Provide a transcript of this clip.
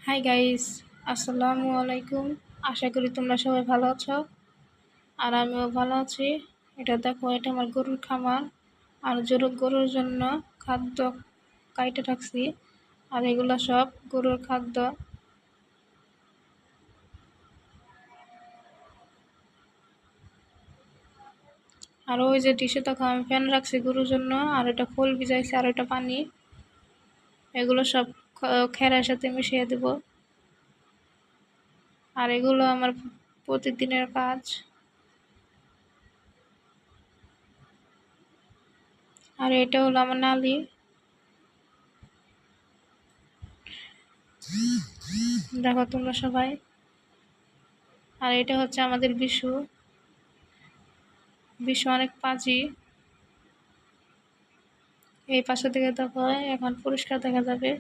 Hi guys, আসসালামু আলাইকুম। আশা করি তোমরা সবাই ভালো আছো আর আমিও ভালো আছি। এটা আমার গরুর খামার আর গরুর জন্য খাদ্য কাইটে রাখছি। আর এগুলো সব গরুর খাদ্য। আর ওই যে ডিশে তখন আমি ফ্যান রাখছি গরুর জন্য, আর ওটা খোল ভিজাইছি আর ওটা পানি। এগুলো সব খেরের সাথে মিশিয়ে দেব। আর এগুলো আমার প্রতিদিনের কাজ। আর এটা হলো আমার নালি। দেখো তোমরা সবাই। আর এটা হচ্ছে আমাদের বিশু। বিশু অনেক পাজি। এই পাশে থেকে দেখো, এখন পরিষ্কার দেখা যাবে।